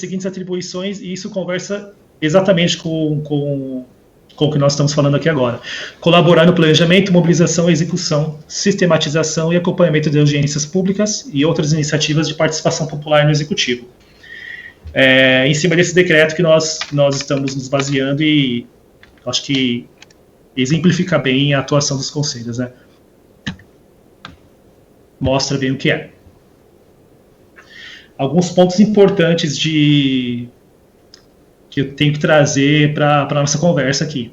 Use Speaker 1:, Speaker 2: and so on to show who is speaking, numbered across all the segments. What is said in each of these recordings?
Speaker 1: seguintes atribuições, e isso conversa exatamente com o que nós estamos falando aqui agora. Colaborar no planejamento, mobilização, execução, sistematização e acompanhamento de audiências públicas e outras iniciativas de participação popular no executivo. Em cima desse decreto que nós estamos nos baseando, e acho que exemplifica bem a atuação dos conselhos, né? Mostra bem o que é. Alguns pontos importantes que eu tenho que trazer para a nossa conversa aqui.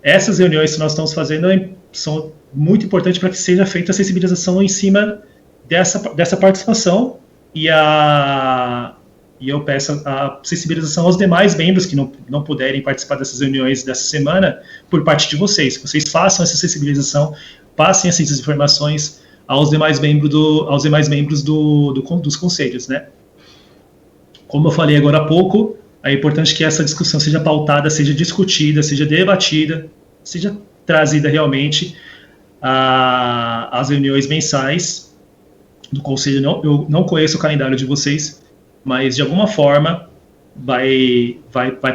Speaker 1: Essas reuniões que nós estamos fazendo são muito importantes para que seja feita a sensibilização em cima dessa participação, e eu peço a sensibilização aos demais membros que não puderem participar dessas reuniões dessa semana por parte de vocês. Que vocês façam essa sensibilização, passem essas informações aos demais membros dos conselhos, né? Como eu falei agora há pouco, é importante que essa discussão seja pautada, seja discutida, seja debatida, seja trazida realmente às reuniões mensais do conselho. Eu não conheço o calendário de vocês, mas de alguma forma vai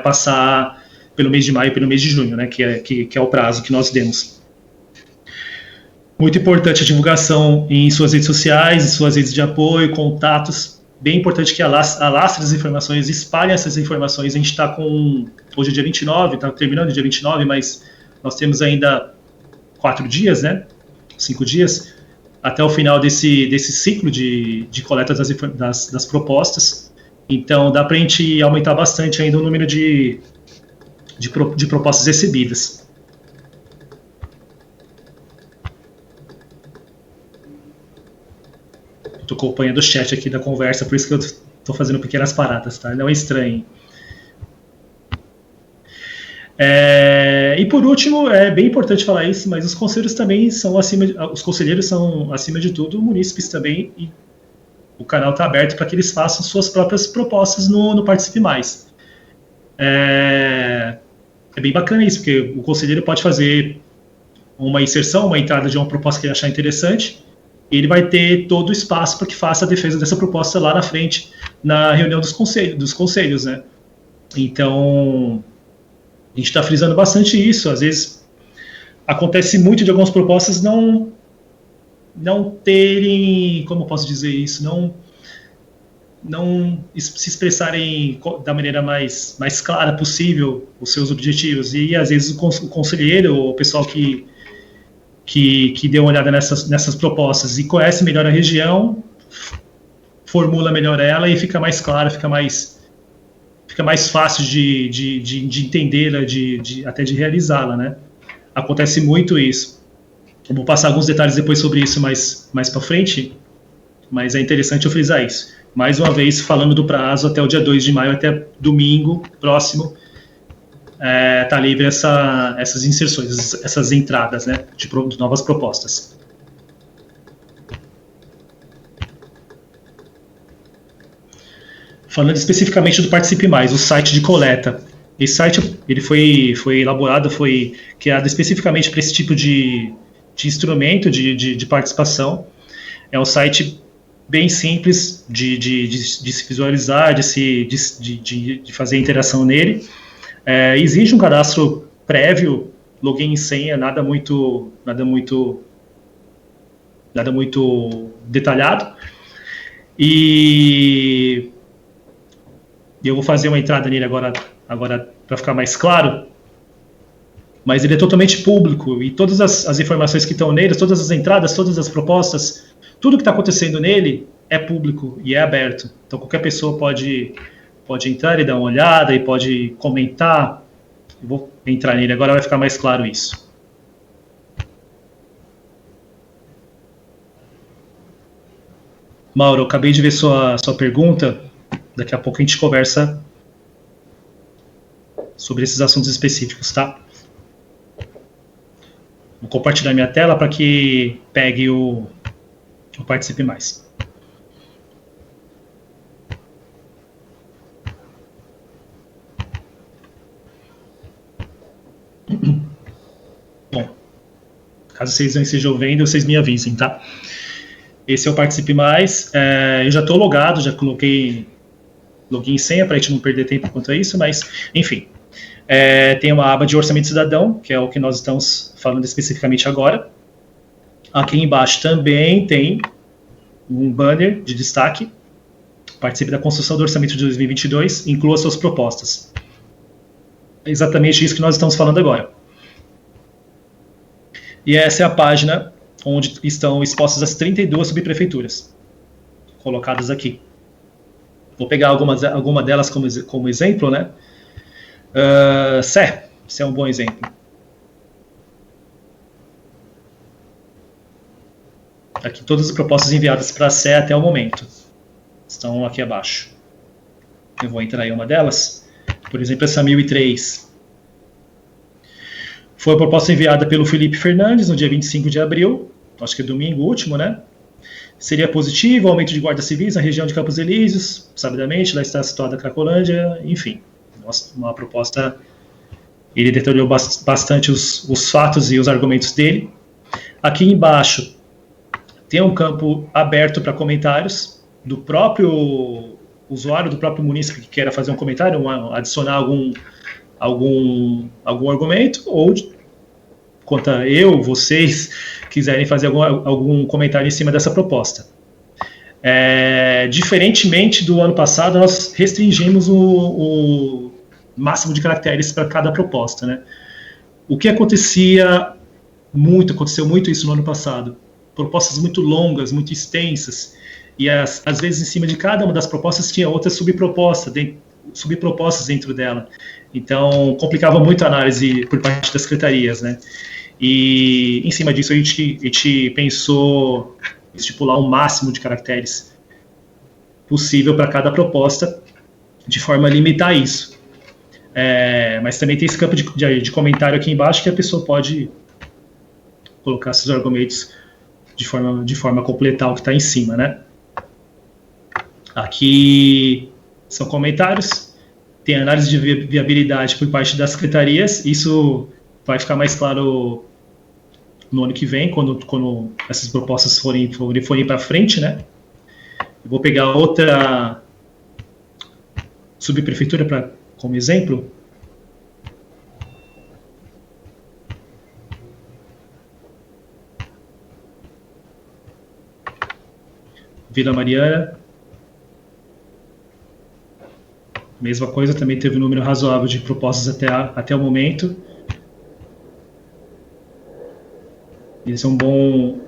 Speaker 1: passar pelo mês de maio e pelo mês de junho, né, que é o prazo que nós demos. Muito importante a divulgação em suas redes sociais, em suas redes de apoio, contatos. Bem importante que alastre as informações, espalhe essas informações. A gente está hoje é dia 29, está terminando o dia 29, mas nós temos ainda 4 dias, né? 5 dias, até o final desse ciclo de coleta das propostas. Então, dá para a gente aumentar bastante ainda o número de propostas recebidas. Estou acompanhando o chat aqui da conversa, por isso que eu estou fazendo pequenas paradas, tá? Não é estranho. E por último, é bem importante falar isso, mas os conselheiros também os conselheiros são, acima de tudo, munícipes também, e o canal está aberto para que eles façam suas próprias propostas no Participe Mais. É bem bacana isso, porque o conselheiro pode fazer uma inserção, uma entrada de uma proposta que ele achar interessante, e ele vai ter todo o espaço para que faça a defesa dessa proposta lá na frente, na reunião dos conselhos, né? Então, a gente está frisando bastante isso. Às vezes, acontece muito de algumas propostas não terem, como eu posso dizer isso, não se expressarem da maneira mais clara possível os seus objetivos. E, às vezes, o conselheiro, o pessoal que dê uma olhada nessas propostas e conhece melhor a região, formula melhor ela e fica mais clara, fica mais fácil de entendê-la, até de realizá-la, né? Acontece muito isso. Eu vou passar alguns detalhes depois sobre isso mais para frente, mas é interessante eu frisar isso. Mais uma vez, falando do prazo até o dia 2 de maio, até domingo próximo, tá livre essas inserções, essas entradas, né, de novas propostas. Falando especificamente do Participe Mais, o site de coleta. Esse site ele foi elaborado, foi criado especificamente para esse tipo de instrumento de participação. É um site bem simples de se visualizar, de fazer interação nele. Exige um cadastro prévio, login e senha, nada muito detalhado. E eu vou fazer uma entrada nele agora para ficar mais claro, mas ele é totalmente público, e todas as informações que estão nele, todas as entradas, todas as propostas, tudo que está acontecendo nele é público e é aberto. Então qualquer pessoa pode entrar e dar uma olhada e pode comentar. Eu vou entrar nele agora, vai ficar mais claro isso. Mauro, eu acabei de ver sua pergunta. Daqui a pouco a gente conversa sobre esses assuntos específicos, tá? Vou compartilhar minha tela para que pegue o Participe Mais. Bom, caso vocês não estejam vendo, vocês me avisem, tá? Esse é o Participe Mais. Eu já estou logado, já coloquei login e senha, para a gente não perder tempo quanto a isso, mas, enfim. Tem uma aba de orçamento cidadão, que é o que nós estamos falando especificamente agora. Aqui embaixo também tem um banner de destaque. Participe da construção do orçamento de 2022, inclua suas propostas. É exatamente isso que nós estamos falando agora. E essa é a página onde estão expostas as 32 subprefeituras, colocadas aqui. Vou pegar alguma delas como exemplo, né? Sé é um bom exemplo. Aqui todas as propostas enviadas para a Sé até o momento estão aqui abaixo. Eu vou entrar em uma delas. Por exemplo, essa 1003. Foi a proposta enviada pelo Felipe Fernandes no dia 25 de abril, acho que é domingo último, né? Seria positivo o aumento de guardas civis na região de Campos Elíseos, sabidamente, lá está situada a Cracolândia, enfim. Uma proposta, ele detalhou bastante os fatos e os argumentos dele. Aqui embaixo tem um campo aberto para comentários do próprio usuário, do próprio munícipe que queira fazer um comentário, adicionar algum argumento, ou quanto a vocês quiserem fazer algum comentário em cima dessa proposta. Diferentemente do ano passado, nós restringimos o máximo de caracteres para cada proposta, né? O que aconteceu muito isso no ano passado. Propostas muito longas, muito extensas, e às vezes em cima de cada uma das propostas tinha outra subpropostas dentro dela. Então, complicava muito a análise por parte das secretarias, né? E em cima disso a gente pensou em estipular o máximo de caracteres possível para cada proposta, de forma a limitar isso. Mas também tem esse campo de comentário aqui embaixo que a pessoa pode colocar seus argumentos de forma a completar o que está em cima, né? Aqui são comentários, tem análise de viabilidade por parte das secretarias, isso vai ficar mais claro no ano que vem, quando essas propostas forem para frente, né? Eu vou pegar outra subprefeitura como exemplo. Vila Mariana. Mesma coisa, também teve um número razoável de propostas até o momento. Esse é um bom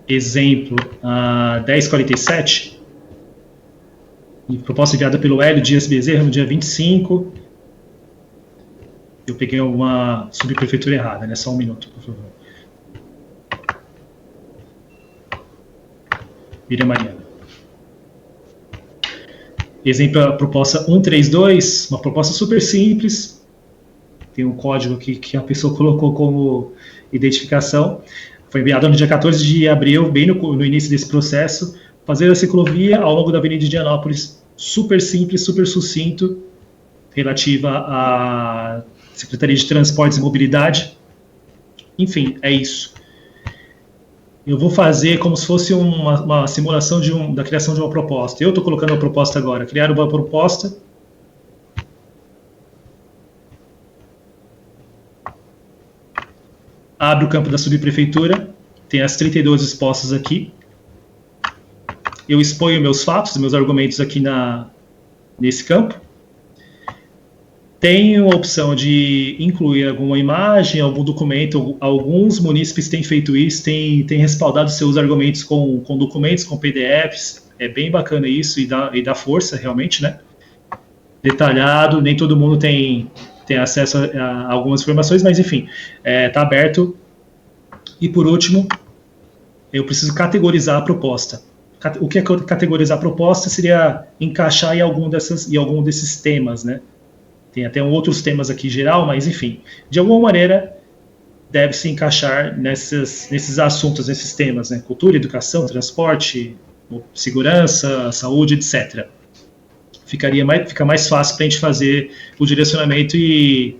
Speaker 1: exemplo. A 1047, proposta enviada pelo Hélio Dias Bezerra no dia 25. Eu peguei uma subprefeitura errada, né? Só um minuto, por favor. Vila Mariana. Exemplo, a proposta 132, uma proposta super simples. Tem um código aqui que a pessoa colocou como identificação. Foi enviado no dia 14 de abril, bem no início desse processo. Fazer a ciclovia ao longo da Avenida de Indianópolis, super simples, super sucinto, relativa à Secretaria de Transportes e Mobilidade. Enfim, é isso. Eu vou fazer como se fosse uma simulação da criação de uma proposta. Eu estou colocando uma proposta agora. Criar uma proposta. Abre o campo da subprefeitura. Tem as 32 expostas aqui. Eu exponho meus fatos, meus argumentos aqui nesse campo. Tenho a opção de incluir alguma imagem, algum documento. Alguns munícipes têm feito isso, têm respaldado seus argumentos com documentos, com PDFs. É bem bacana isso e dá força, realmente, né? Detalhado, nem todo mundo tem acesso a algumas informações, mas, enfim, está aberto. E, por último, eu preciso categorizar a proposta. O que é categorizar a proposta seria encaixar em algum desses temas, né? Tem até outros temas aqui em geral, mas, enfim, de alguma maneira deve-se encaixar nesses assuntos, nesses temas, né? Cultura, educação, transporte, segurança, saúde, etc. Fica mais fácil para a gente fazer o direcionamento e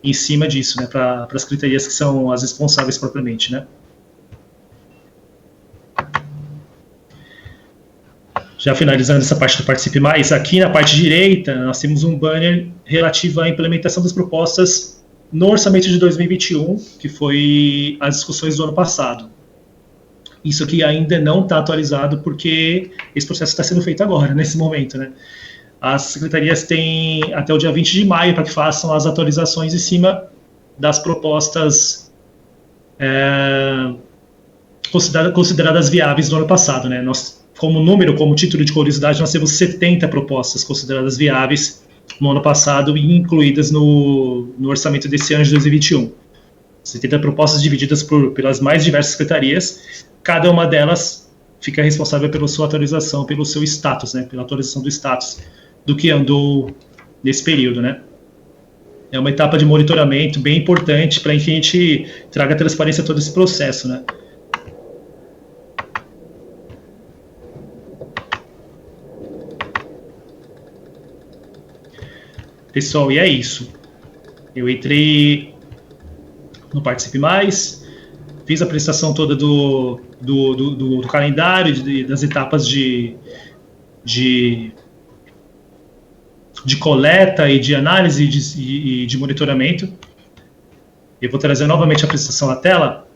Speaker 1: em cima disso, né? Para as secretarias que são as responsáveis propriamente, né? Já finalizando essa parte do Participe Mais, aqui na parte direita nós temos um banner relativo à implementação das propostas no orçamento de 2021, que foi as discussões do ano passado. Isso aqui ainda não está atualizado porque esse processo está sendo feito agora, nesse momento, né? As secretarias têm até o dia 20 de maio para que façam as atualizações em cima das propostas consideradas viáveis do ano passado, né? Nós, como título de curiosidade, nós temos 70 propostas consideradas viáveis no ano passado e incluídas no orçamento desse ano de 2021. 70 propostas divididas pelas mais diversas secretarias, cada uma delas fica responsável pela sua atualização, pelo seu status, né? Pela atualização do status do que andou nesse período, né? É uma etapa de monitoramento bem importante para que a gente traga transparência a todo esse processo, né? Pessoal, e é isso. Eu entrei no Participe Mais, fiz a apresentação toda do calendário, das etapas de coleta e de análise e de monitoramento. Eu vou trazer novamente a apresentação à tela.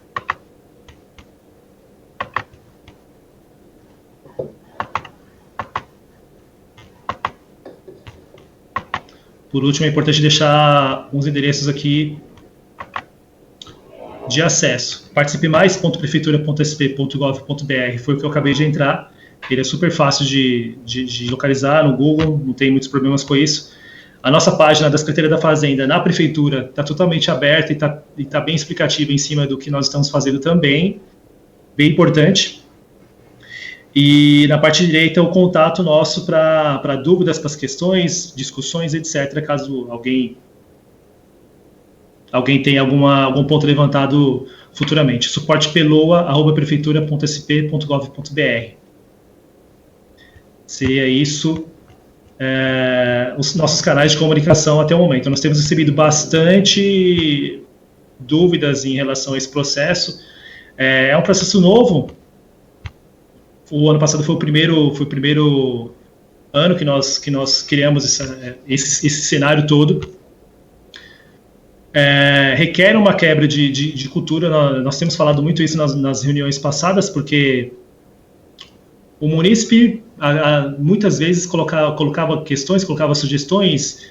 Speaker 1: Por último, é importante deixar uns endereços aqui de acesso. participemais.prefeitura.sp.gov.br foi o que eu acabei de entrar. Ele é super fácil de localizar no Google, não tem muitos problemas com isso. A nossa página da Secretaria da Fazenda na Prefeitura está totalmente aberta e está bem explicativa em cima do que nós estamos fazendo também, bem importante. E na parte direita o contato nosso para dúvidas, para as questões, discussões, etc., caso alguém tenha algum ponto levantado futuramente. Suporte peloa@prefeitura.sp.gov.br. Seria isso, os nossos canais de comunicação até o momento. Nós temos recebido bastante dúvidas em relação a esse processo. É um processo novo. O ano passado foi o primeiro ano que nós criamos esse cenário todo. Requer uma quebra de cultura. Nós temos falado muito isso nas reuniões passadas, porque o munícipe muitas vezes colocava questões, colocava sugestões,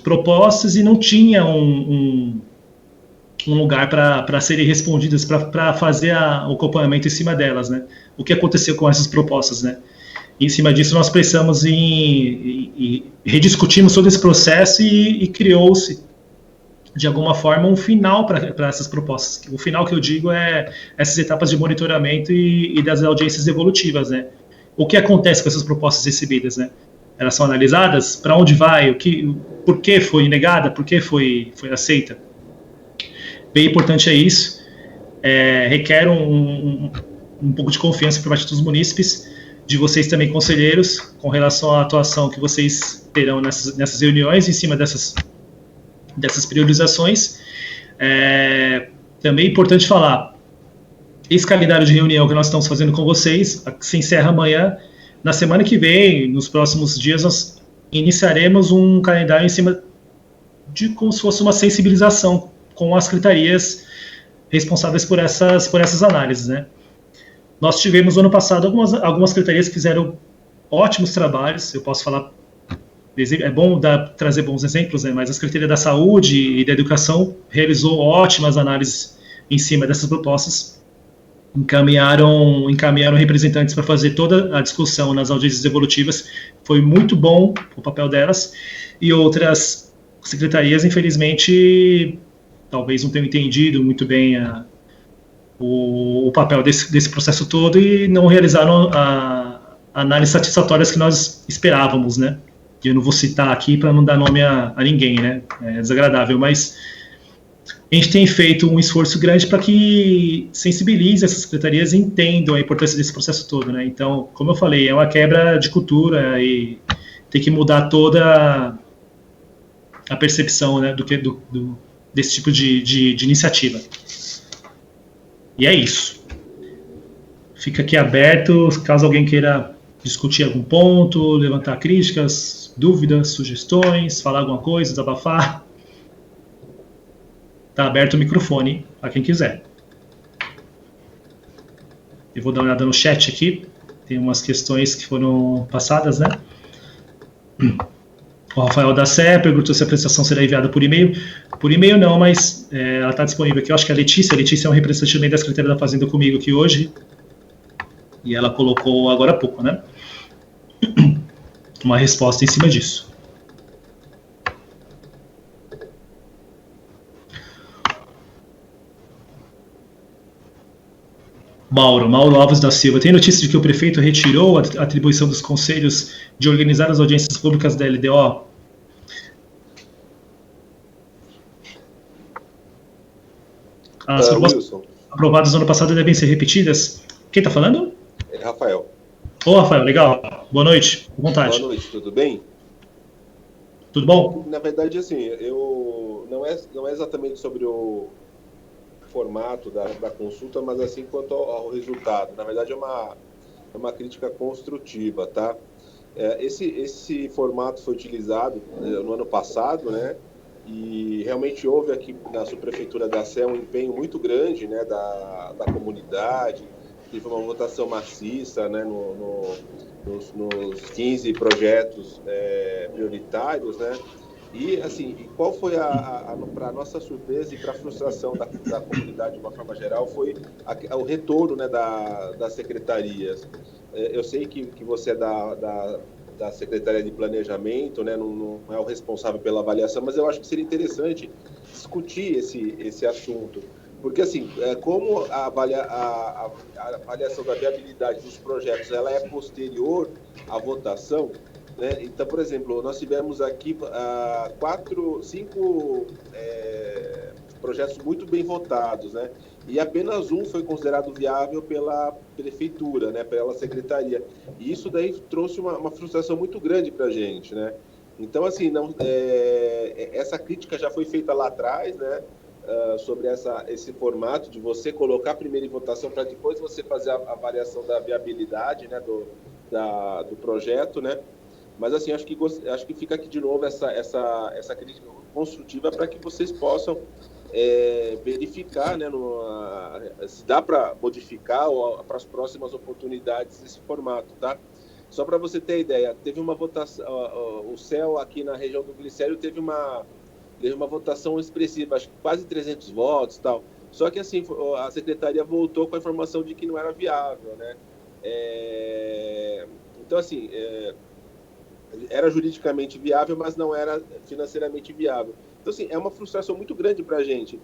Speaker 1: propostas e não tinha um lugar para serem respondidas, para fazer o acompanhamento em cima delas, né? O que aconteceu com essas propostas, né? E em cima disso nós pensamos e rediscutimos todo esse processo e criou-se de alguma forma um final para essas propostas. O final que eu digo é essas etapas de monitoramento e das audiências evolutivas, né? O que acontece com essas propostas recebidas, né? Elas são analisadas, para onde vai, por que foi negada, por que foi aceita. Bem importante é isso. Requer um pouco de confiança por parte dos munícipes, de vocês também, conselheiros, com relação à atuação que vocês terão nessas reuniões, em cima dessas priorizações. Também é importante falar, esse calendário de reunião que nós estamos fazendo com vocês, se encerra amanhã. Na semana que vem, nos próximos dias, nós iniciaremos um calendário em cima de como se fosse uma sensibilização com as secretarias responsáveis por essas análises, né? Nós tivemos no ano passado algumas secretarias que fizeram ótimos trabalhos. Eu posso falar, é bom trazer bons exemplos, né? Mas a Secretaria da Saúde e da Educação realizou ótimas análises em cima dessas propostas, encaminharam representantes para fazer toda a discussão nas audiências evolutivas. Foi muito bom o papel delas, e outras secretarias, infelizmente, talvez não tenham entendido muito bem o papel desse processo todo e não realizaram a análise satisfatórias que nós esperávamos, né? Eu não vou citar aqui para não dar nome a ninguém, né? É desagradável, mas a gente tem feito um esforço grande para que sensibilize essas secretarias e entendam a importância desse processo todo, né? Então, como eu falei, é uma quebra de cultura e tem que mudar toda a percepção, né, desse tipo de iniciativa. E é isso. Fica aqui aberto, caso alguém queira discutir algum ponto, levantar críticas, dúvidas, sugestões, falar alguma coisa, desabafar. Está aberto o microfone para quem quiser. Eu vou dar uma olhada no chat aqui. Tem umas questões que foram passadas, né? O Rafael da Sé perguntou se a prestação será enviada por e-mail. Por e-mail não, mas ela está disponível aqui. Eu acho que a Letícia é um representante também da Secretaria da Fazenda comigo aqui hoje. E ela colocou agora há pouco, né? Uma resposta em cima disso. Mauro Alves da Silva. Tem notícia de que o prefeito retirou a atribuição dos conselhos de organizar as audiências públicas da LDO? As propostas aprovadas no ano passado devem ser repetidas? Quem está falando?
Speaker 2: É Rafael.
Speaker 1: Ô, Rafael, legal. Boa noite, com vontade.
Speaker 2: Boa noite, tudo bem?
Speaker 1: Tudo bom?
Speaker 2: Na verdade, assim, não é exatamente sobre o formato da consulta, mas assim quanto ao resultado. Na verdade, é uma crítica construtiva, tá? Esse formato foi utilizado no ano passado, né? E realmente houve aqui na subprefeitura da Sé um empenho muito grande, né, da comunidade. Teve uma votação maciça, né, nos 15 projetos prioritários, né? E, assim, qual foi para nossa surpresa e para a frustração da comunidade de uma forma geral, foi o retorno, né, das secretarias. Eu sei que você é da Secretaria de Planejamento, né, não é o responsável pela avaliação, mas eu acho que seria interessante discutir esse assunto. Porque, assim, como a avaliação da viabilidade dos projetos ela é posterior à votação, né? Então, por exemplo, nós tivemos aqui 5 projetos muito bem votados, né? E apenas um foi considerado viável pela prefeitura, né? Pela secretaria. E isso daí trouxe uma frustração muito grande para a gente, né? Então, assim, essa crítica já foi feita lá atrás, né? Sobre esse formato de você colocar primeiro em votação para depois você fazer a avaliação da viabilidade, né? Do projeto, né? Mas, assim, acho que fica aqui de novo essa crítica construtiva para que vocês possam verificar, né, se dá para modificar ou para as próximas oportunidades esse formato, tá? Só para você ter ideia, teve uma votação, o CEL aqui na região do Glicério teve uma votação expressiva, acho que quase 300 votos e tal. Só que, assim, a secretaria voltou com a informação de que não era viável, né? Então, assim, era juridicamente viável, mas não era financeiramente viável. Então, assim, é uma frustração muito grande para a gente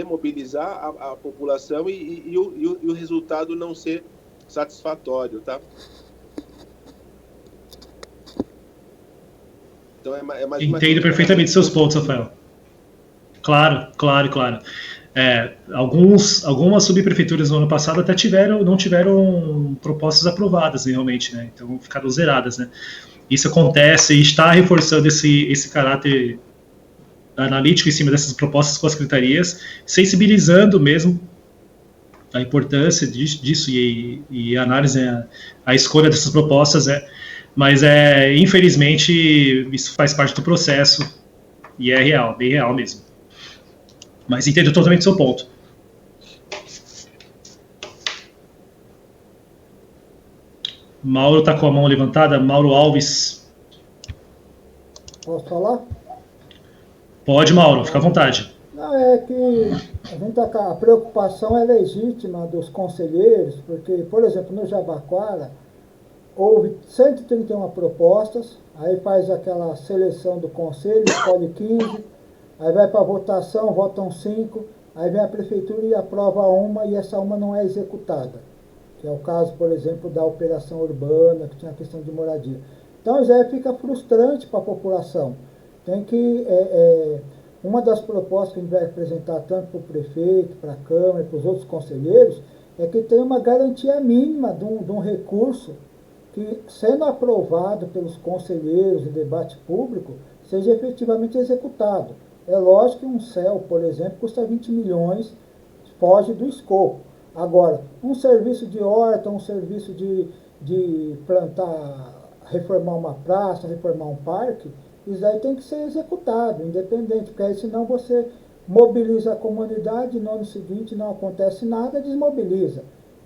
Speaker 2: mobilizar a população e o resultado não ser satisfatório, tá? Então,
Speaker 1: Entendo perfeitamente seus pontos, Rafael. Claro. Algumas subprefeituras no ano passado até não tiveram propostas aprovadas, realmente, né? Então ficaram zeradas, né? Isso acontece e está reforçando esse caráter analítico em cima dessas propostas com as secretarias, sensibilizando mesmo a importância disso e a análise, a escolha dessas propostas, mas infelizmente isso faz parte do processo e é real, bem real mesmo. Mas entendo totalmente o seu ponto. Mauro está com a mão levantada. Mauro Alves.
Speaker 3: Posso falar?
Speaker 1: Pode, Mauro, fica à vontade.
Speaker 3: Não, é que a preocupação é legítima dos conselheiros, porque, por exemplo, no Jabaquara, houve 131 propostas, aí faz aquela seleção do conselho, escolhe 15, aí vai para a votação, votam 5, aí vem a prefeitura e aprova uma, e essa uma não é executada. Que é o caso, por exemplo, da operação urbana, que tinha a questão de moradia. Então, já fica frustrante para a população. Tem que... uma das propostas que a gente vai apresentar tanto para o prefeito, para a Câmara e para os outros conselheiros, é que tem uma garantia mínima de um recurso que, sendo aprovado pelos conselheiros em debate público, seja efetivamente executado. É lógico que um CEL, por exemplo, custa 20 milhões, foge do escopo. Agora, um serviço de horta, um serviço de de plantar, reformar uma praça, reformar um parque, isso aí tem que ser executado, independente, porque aí senão você mobiliza a comunidade, no ano seguinte não acontece nada, desmobiliza.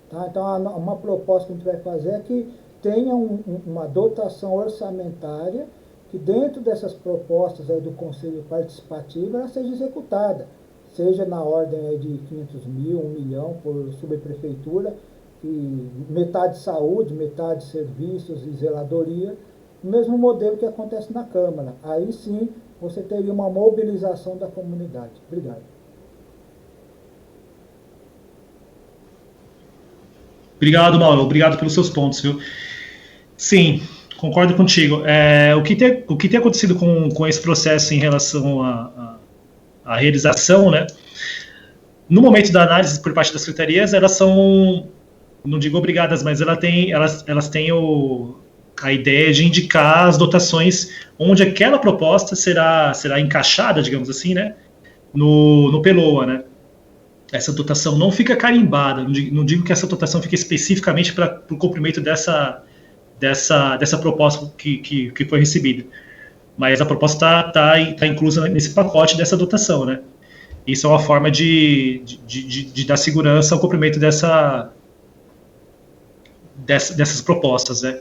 Speaker 3: Tá? Então, uma proposta que a gente vai fazer é que tenha uma dotação orçamentária que dentro dessas propostas aí do Conselho Participativo ela seja executada, seja na ordem aí de 500 mil, 1 milhão por subprefeitura, e metade saúde, metade serviços e zeladoria, o mesmo modelo que acontece na Câmara. Aí sim você teria uma mobilização da comunidade. Obrigado.
Speaker 1: Obrigado, Mauro. Obrigado pelos seus pontos, viu? Sim, concordo contigo. O que tem acontecido com esse processo em relação à realização, né? No momento da análise por parte das secretarias, elas são, não digo obrigadas, mas elas têm a ideia de indicar as dotações onde aquela proposta será encaixada, digamos assim, né? No PELOA, né? Essa dotação não fica carimbada, não digo que essa dotação fique especificamente para o cumprimento dessa proposta que foi recebida, mas a proposta está inclusa nesse pacote dessa dotação, né? Isso é uma forma de dar segurança ao cumprimento dessas propostas, né?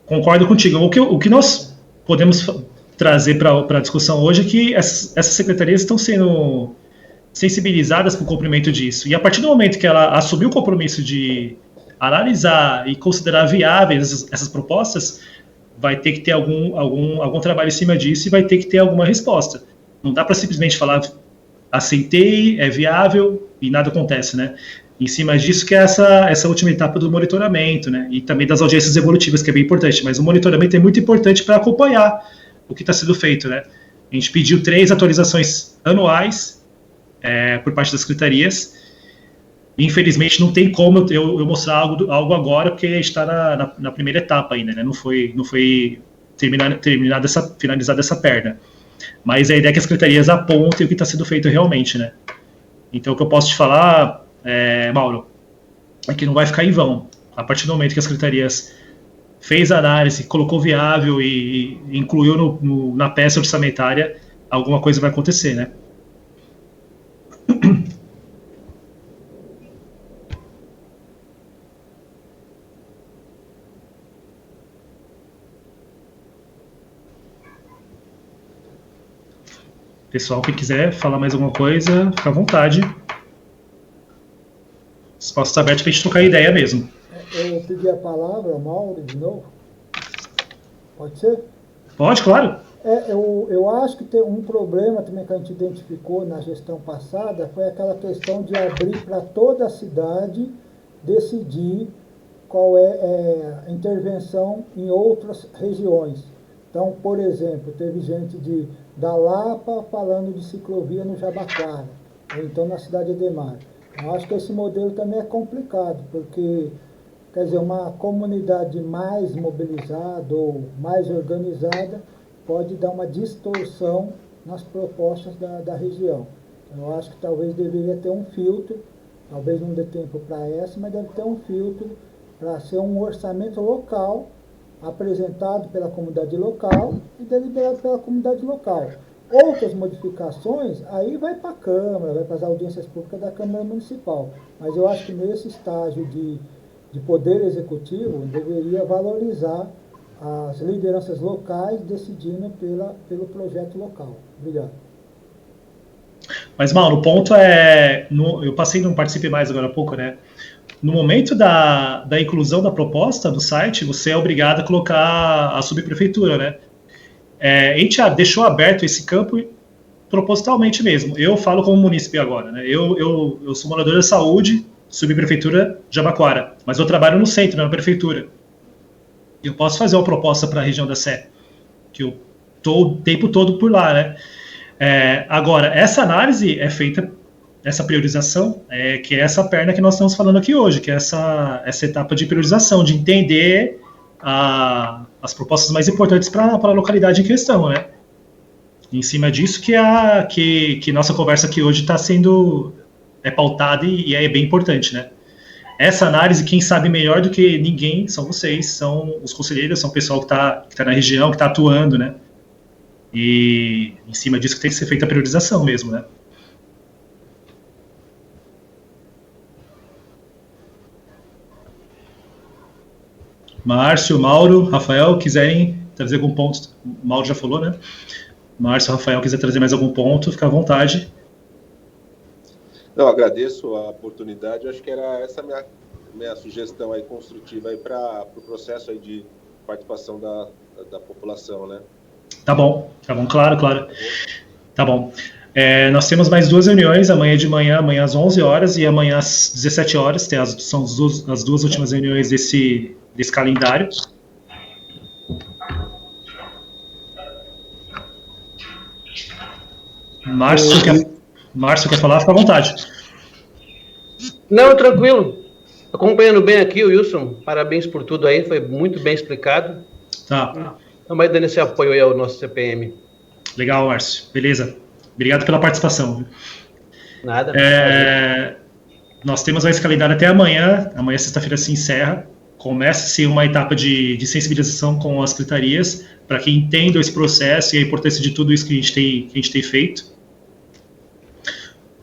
Speaker 1: Concordo contigo. O que nós podemos trazer para a discussão hoje é que essas secretarias estão sendo sensibilizadas para o cumprimento disso. E a partir do momento que ela assumiu o compromisso de analisar e considerar viáveis essas propostas, vai ter que ter algum trabalho em cima disso e vai ter que ter alguma resposta. Não dá para simplesmente falar aceitei, é viável e nada acontece, né? Em cima disso que é essa última etapa do monitoramento, né? E também das audiências evolutivas, que é bem importante. Mas o monitoramento é muito importante para acompanhar o que está sendo feito, né? A gente pediu 3 atualizações anuais por parte das secretarias. Infelizmente, não tem como eu mostrar algo agora, porque está na primeira etapa ainda, né? Não foi finalizada essa perna. Mas a ideia é que as secretarias apontem o que está sendo feito realmente, né? Então, o que eu posso te falar, Mauro, é que não vai ficar em vão. A partir do momento que as secretarias fez a análise, colocou viável e incluiu na peça orçamentária, alguma coisa vai acontecer, né? Pessoal, quem quiser falar mais alguma coisa, fica à vontade. O espaço está aberto para a gente trocar ideia mesmo.
Speaker 3: Eu pedi a palavra ao Mauro de novo. Pode ser?
Speaker 1: Pode, claro.
Speaker 3: Eu acho que tem um problema também que a gente identificou na gestão passada, foi aquela questão de abrir para toda a cidade decidir qual é a intervenção em outras regiões. Então, por exemplo, teve gente da Lapa falando de ciclovia no Jabaquara, ou então na cidade de Ademar. Eu acho que esse modelo também é complicado, porque, quer dizer, uma comunidade mais mobilizada ou mais organizada pode dar uma distorção nas propostas da região. Eu acho que talvez deveria ter um filtro, talvez não dê tempo para essa, mas deve ter um filtro para ser um orçamento local, apresentado pela comunidade local e deliberado pela comunidade local. Outras modificações, aí vai para a Câmara, vai para as audiências públicas da Câmara Municipal. Mas eu acho que nesse estágio de poder executivo, deveria valorizar as lideranças locais decidindo pelo projeto local. Obrigado.
Speaker 1: Mas, Mauro, o ponto eu passei, não participei mais agora há pouco, né? No momento da inclusão da proposta no site, você é obrigado a colocar a subprefeitura, né? A gente deixou aberto esse campo propositalmente mesmo. Eu falo como munícipe agora, né? Eu sou morador da saúde, subprefeitura de Jabaquara, mas eu trabalho no centro, na prefeitura. Eu posso fazer uma proposta para a região da Sé, que eu estou o tempo todo por lá, né? Agora, essa análise é feita, essa priorização, que é essa perna que nós estamos falando aqui hoje, que é essa etapa de priorização, de entender as propostas mais importantes para a localidade em questão, né? Em cima disso que nossa conversa aqui hoje está sendo pautada e é bem importante, né? essa análise, quem sabe melhor do que ninguém são vocês, são os conselheiros, são o pessoal que tá na região, que está atuando, né? E em cima disso que tem que ser feita a priorização mesmo, né? Márcio, Mauro, Rafael, quiserem trazer algum ponto, o Mauro já falou, né? Márcio, Rafael, quiser trazer mais algum ponto, fica à vontade.
Speaker 2: Não, agradeço a oportunidade. Acho que era essa minha sugestão aí construtiva aí para o processo aí de participação da população, né?
Speaker 1: Tá bom, claro. Tá bom. Nós temos mais 2 reuniões, amanhã de manhã, amanhã às 11 horas e amanhã às 17 horas, são as duas últimas reuniões desse calendário. Márcio quer falar? Fica à vontade.
Speaker 4: Não, tranquilo. Acompanhando bem aqui o Wilson, parabéns por tudo aí, foi muito bem explicado.
Speaker 1: Tá.
Speaker 4: Estamos dando esse apoio aí ao nosso CPM.
Speaker 1: Legal, Márcio. Beleza. Obrigado pela participação.
Speaker 4: Nada.
Speaker 1: Nós temos esse calendário até amanhã. Amanhã, sexta-feira, se encerra. Começa-se uma etapa de sensibilização com as secretarias, para que entendam esse processo e a importância de tudo isso que a gente tem feito.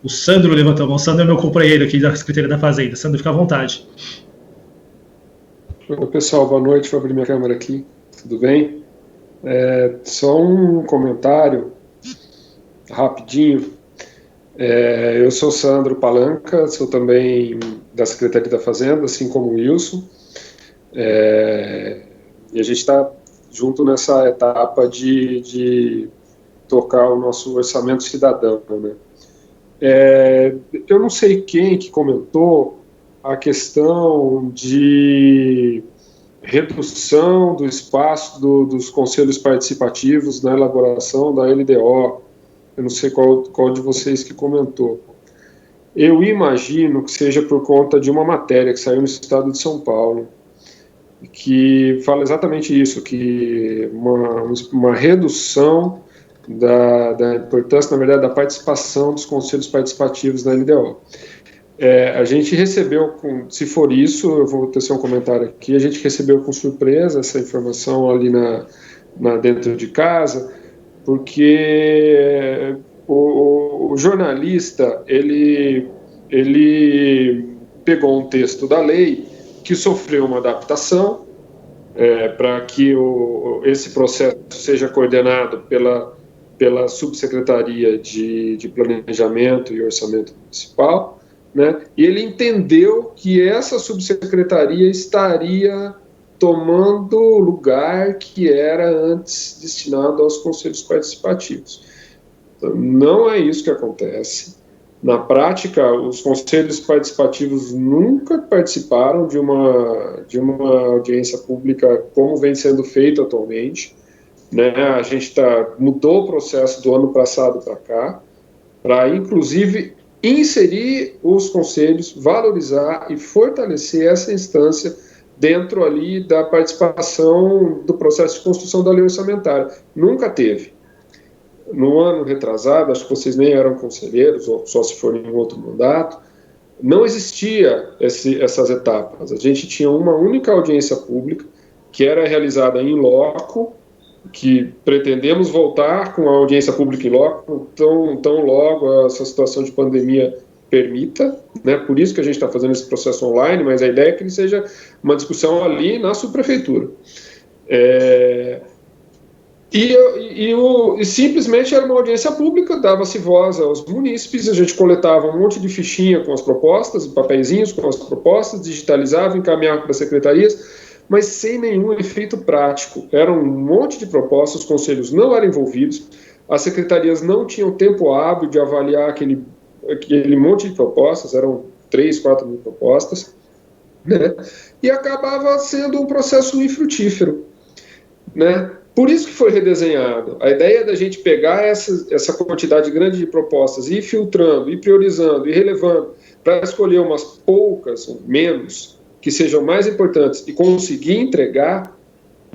Speaker 1: O Sandro levantou a mão. O Sandro é meu companheiro aqui da Secretaria da Fazenda. Sandro, fica à vontade.
Speaker 5: Oi, pessoal, boa noite. Vou abrir minha câmera aqui. Tudo bem? Só um comentário rapidinho. Eu sou Sandro Palanca, sou também da Secretaria da Fazenda, assim como o Wilson. E a gente está junto nessa etapa de tocar o nosso orçamento cidadão, né? Eu não sei quem que comentou a questão de redução do espaço dos conselhos participativos na elaboração da LDO. Eu não sei qual de vocês que comentou. Eu imagino que seja por conta de uma matéria que saiu no estado de São Paulo, que fala exatamente isso, que uma redução da importância, na verdade, da participação dos conselhos participativos na LDO. A gente recebeu, se for isso, eu vou tecer um comentário aqui, a gente recebeu com surpresa essa informação ali dentro de casa, porque o jornalista, ele pegou um texto da lei que sofreu uma adaptação para que esse processo seja coordenado pela Subsecretaria de Planejamento e Orçamento Municipal, né? E ele entendeu que essa subsecretaria estaria tomando o lugar que era antes destinado aos conselhos participativos. Então, não é isso que acontece. Na prática, os conselhos participativos nunca participaram de uma audiência pública como vem sendo feito atualmente, né? A gente mudou o processo do ano passado para cá, para inclusive inserir os conselhos, valorizar e fortalecer essa instância dentro ali da participação do processo de construção da lei orçamentária. Nunca teve. No ano retrasado, acho que vocês nem eram conselheiros, ou só se for em outro mandato, não existia essas etapas. A gente tinha uma única audiência pública, que era realizada em loco, que pretendemos voltar com a audiência pública em loco, tão logo essa situação de pandemia permita, né? Por isso que a gente está fazendo esse processo online, mas a ideia é que ele seja uma discussão ali na subprefeitura. E simplesmente era uma audiência pública, dava-se voz aos munícipes, a gente coletava um monte de fichinha com as propostas, papeizinhos com as propostas, digitalizava, encaminhava para as secretarias, mas sem nenhum efeito prático. Era um monte de propostas, os conselhos não eram envolvidos, as secretarias não tinham tempo hábil de avaliar aquele monte de propostas, eram 3, 4 mil propostas, né? E acabava sendo um processo infrutífero, né? Por isso que foi redesenhado. A ideia da gente pegar essa quantidade grande de propostas e ir filtrando, e priorizando, e relevando, para escolher umas poucas, ou menos, que sejam mais importantes e conseguir entregar,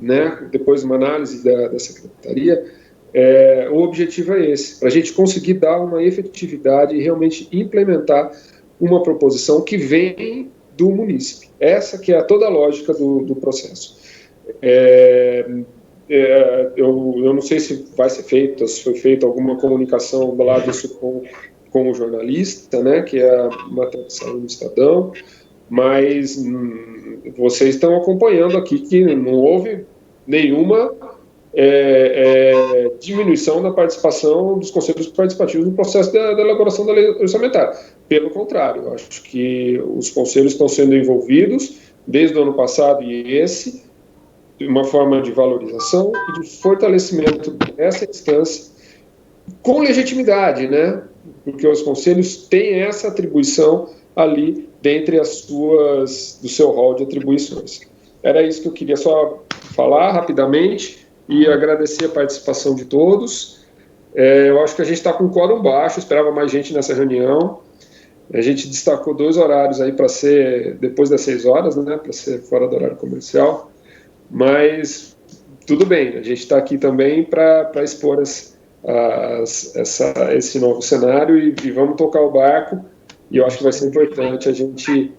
Speaker 5: né, depois de uma análise da secretaria, o objetivo é esse, para a gente conseguir dar uma efetividade e realmente implementar uma proposição que vem do munícipe. Essa que é toda a lógica do processo. Eu não sei se vai ser feito, se foi feita alguma comunicação do lado disso com o jornalista, né, que é a matéria que saiu no Estadão, mas vocês estão acompanhando aqui que não houve nenhuma diminuição da participação dos conselhos participativos no processo da elaboração da lei orçamentária. Pelo contrário, eu acho que os conselhos estão sendo envolvidos desde o ano passado e esse, de uma forma de valorização e de fortalecimento dessa instância com legitimidade, né? Porque os conselhos têm essa atribuição ali dentre do seu rol de atribuições. Era isso que eu queria só falar rapidamente e agradecer a participação de todos. Eu acho que a gente está com um quórum baixo, esperava mais gente nessa reunião. A gente destacou 2 horários aí para ser depois das 6 horas, né? Para ser fora do horário comercial. Mas tudo bem, a gente está aqui também para expor esse novo cenário e vamos tocar o barco. E eu acho que vai ser importante a gente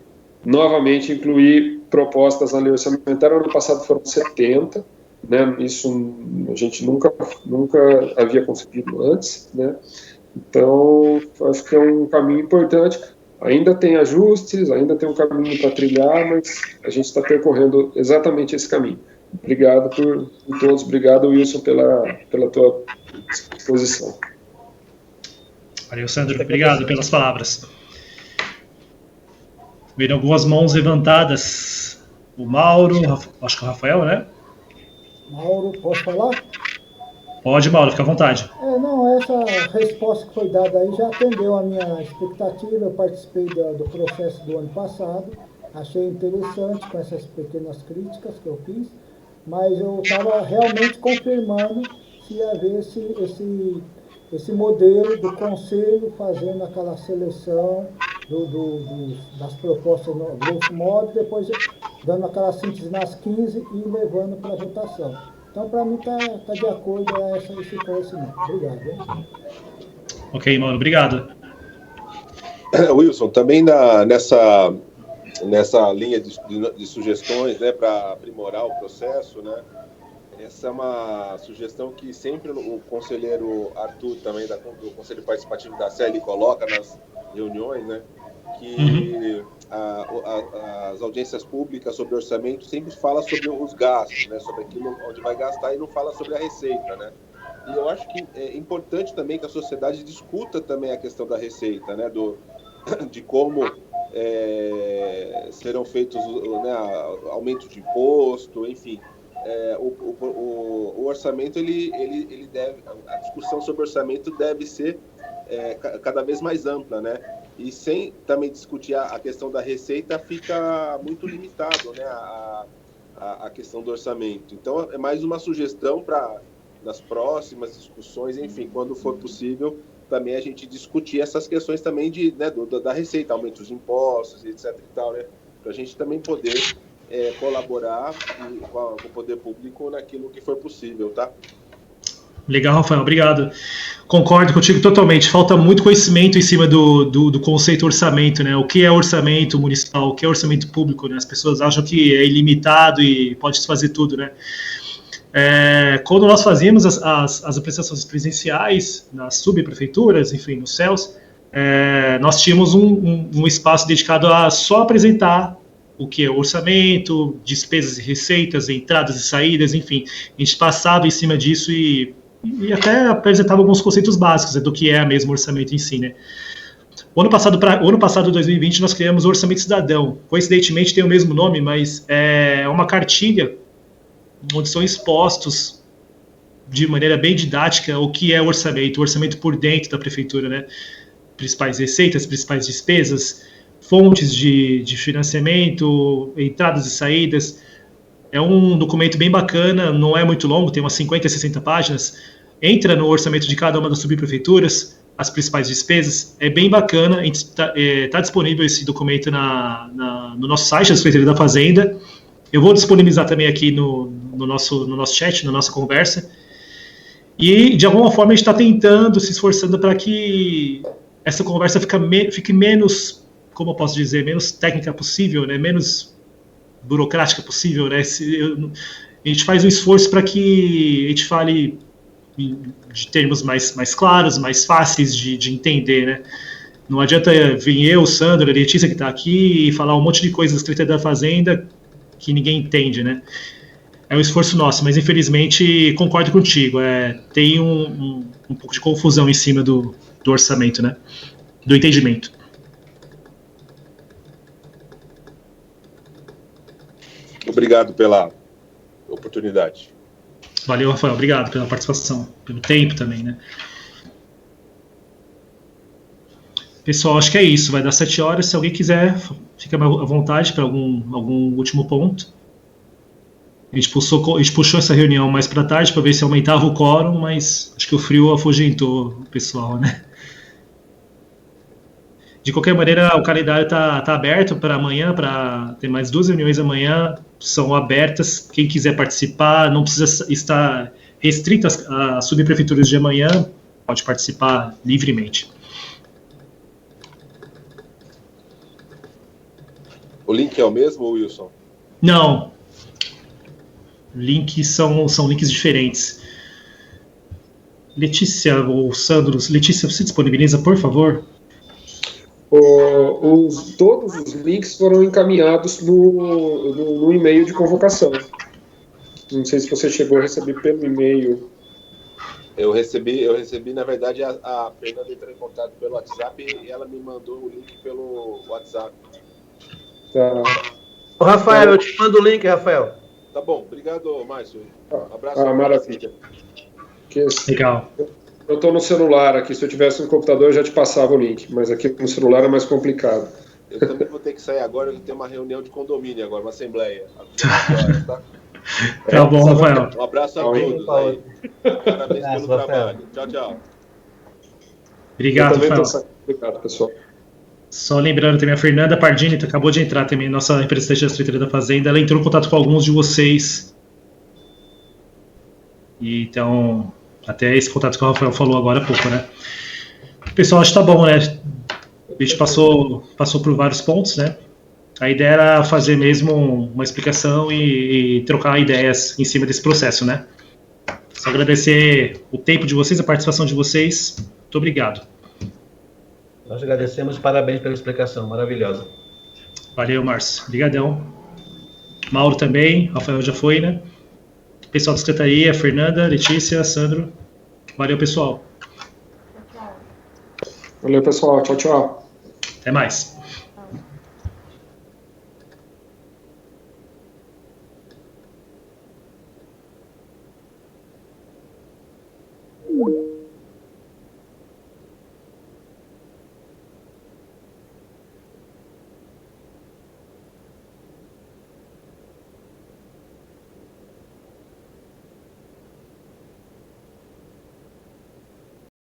Speaker 5: novamente incluir propostas na lei orçamentária. No ano passado foram 70, né? Isso a gente nunca havia conseguido antes, né? Então, acho que é um caminho importante. Ainda tem ajustes, ainda tem um caminho para trilhar, mas a gente está percorrendo exatamente esse caminho. Obrigado por todos, obrigado, Wilson, pela tua exposição.
Speaker 1: Valeu, Sandro, obrigado pelas palavras. Vendo algumas mãos levantadas. O Mauro, acho que o Rafael, né?
Speaker 3: Mauro, posso falar?
Speaker 1: Pode, Mauro, fica à vontade.
Speaker 3: Essa resposta que foi dada aí já atendeu a minha expectativa. Eu participei do processo do ano passado, achei interessante com essas pequenas críticas que eu fiz, mas eu estava realmente confirmando se ia haver esse modelo do conselho fazendo aquela seleção das propostas no grosso modo, depois dando aquela síntese nas 15 e levando para a votação. Então, para mim, está de acordo a esse conhecimento. Obrigado. Hein?
Speaker 1: Ok, Mauro, obrigado.
Speaker 2: Wilson, também nessa linha de sugestões, né, para aprimorar o processo, né, essa é uma sugestão que sempre o conselheiro Arthur, também do Conselho Participativo da CEL, coloca nas reuniões, né, que as audiências públicas sobre orçamento sempre fala sobre os gastos, né, sobre aquilo onde vai gastar, e não fala sobre a receita, né. E eu acho que é importante também que a sociedade discuta também a questão da receita, né, de como serão feitos, né, aumento de imposto, enfim. O orçamento, ele deve, a discussão sobre orçamento deve ser cada vez mais ampla, né? E sem também discutir a questão da receita, fica muito limitado, né, a questão do orçamento. Então, é mais uma sugestão para nas próximas discussões, enfim, quando for possível, também a gente discutir essas questões também da receita, aumento dos impostos, etc. e tal, né? Para a gente também poder colaborar com o poder público naquilo que for possível, tá?
Speaker 1: Legal, Rafael, obrigado. Concordo contigo totalmente. Falta muito conhecimento em cima do conceito orçamento, né? O que é orçamento municipal, o que é orçamento público, né? As pessoas acham que é ilimitado e pode fazer tudo, né? Quando nós fazíamos as apresentações presenciais nas subprefeituras, enfim, nos CELs, nós tínhamos um espaço dedicado a só apresentar o que é orçamento, despesas e receitas, entradas e saídas, enfim. A gente passava em cima disso e até apresentava alguns conceitos básicos, né, do que é mesmo orçamento em si, né. O ano passado, 2020, nós criamos o Orçamento Cidadão. Coincidentemente tem o mesmo nome, mas é uma cartilha onde são expostos de maneira bem didática o que é o orçamento por dentro da prefeitura, né? Principais receitas, principais despesas, fontes de financiamento, entradas e saídas. É um documento bem bacana, não é muito longo, tem umas 50, 60 páginas. Entra no orçamento de cada uma das subprefeituras, as principais despesas. É bem bacana, está disponível esse documento no nosso site, da Secretaria da Fazenda. Eu vou disponibilizar também aqui no nosso chat, na nossa conversa. E, de alguma forma, a gente está tentando, se esforçando para que essa conversa fique menos como eu posso dizer, menos técnica possível, né? Menos burocrática possível, né? A gente faz um esforço para que a gente fale de termos mais claros, mais fáceis de entender, né? Não adianta vir eu, o Sandro, a Letícia que está aqui e falar um monte de coisas da Secretaria da Fazenda que ninguém entende, né? É um esforço nosso, mas infelizmente concordo contigo. Tem um pouco de confusão em cima do orçamento, né? Do entendimento.
Speaker 2: Obrigado pela oportunidade.
Speaker 1: Valeu, Rafael. Obrigado pela participação, pelo tempo também, né? Pessoal, acho que é isso. Vai dar 7 horas. Se alguém quiser, fica à vontade para algum último ponto. A gente puxou essa reunião mais para tarde para ver se aumentava o quórum, mas acho que o frio afugentou o pessoal, né? De qualquer maneira, o calendário tá aberto para amanhã, para ter mais 2 reuniões amanhã, são abertas. Quem quiser participar, não precisa estar restrito às subprefeituras de amanhã, pode participar livremente.
Speaker 2: O link é o mesmo, Wilson?
Speaker 1: Não. Links são links diferentes. Letícia ou Sandro, Letícia, você disponibiliza, por favor?
Speaker 5: Todos os links foram encaminhados no e-mail de convocação. Não sei se você chegou a receber pelo e-mail.
Speaker 2: Eu recebi, na verdade, a Fernanda entrou em contato pelo WhatsApp e ela me mandou o link pelo WhatsApp.
Speaker 5: Tá.
Speaker 4: Ô, Rafael, eu te mando o link, Rafael.
Speaker 2: Tá bom, obrigado, Márcio.
Speaker 5: Um
Speaker 2: abraço.
Speaker 5: Maravilha.
Speaker 1: Legal.
Speaker 5: Eu estou no celular aqui, se eu tivesse no computador eu já te passava o link, mas aqui no celular é mais complicado.
Speaker 2: Eu também vou ter que sair agora, eu tenho uma reunião de condomínio agora, uma assembleia. Horas, tá?
Speaker 1: Tá bom, Rafael.
Speaker 2: Um abraço a todos aí. Parabéns pelo trabalho. Tchau, tchau.
Speaker 1: Obrigado, Rafael.
Speaker 5: Obrigado, pessoal.
Speaker 1: Só lembrando também, a Fernanda Pardini acabou de entrar também, nossa representante da Secretaria da Fazenda. Ela entrou em contato com alguns de vocês. E então, até esse contato que o Rafael falou agora há pouco, né? Pessoal, acho que tá bom, né? A gente passou por vários pontos, né? A ideia era fazer mesmo uma explicação e trocar ideias em cima desse processo, né? Só agradecer o tempo de vocês, a participação de vocês. Muito obrigado.
Speaker 4: Nós agradecemos e parabéns pela explicação maravilhosa.
Speaker 1: Valeu, Márcio. Obrigadão. Mauro também, Rafael já foi, né? Pessoal da Secretaria, Fernanda, Letícia, Sandro. Valeu, pessoal.
Speaker 5: Valeu, pessoal. Tchau, tchau.
Speaker 1: Até mais.
Speaker 6: Tchau.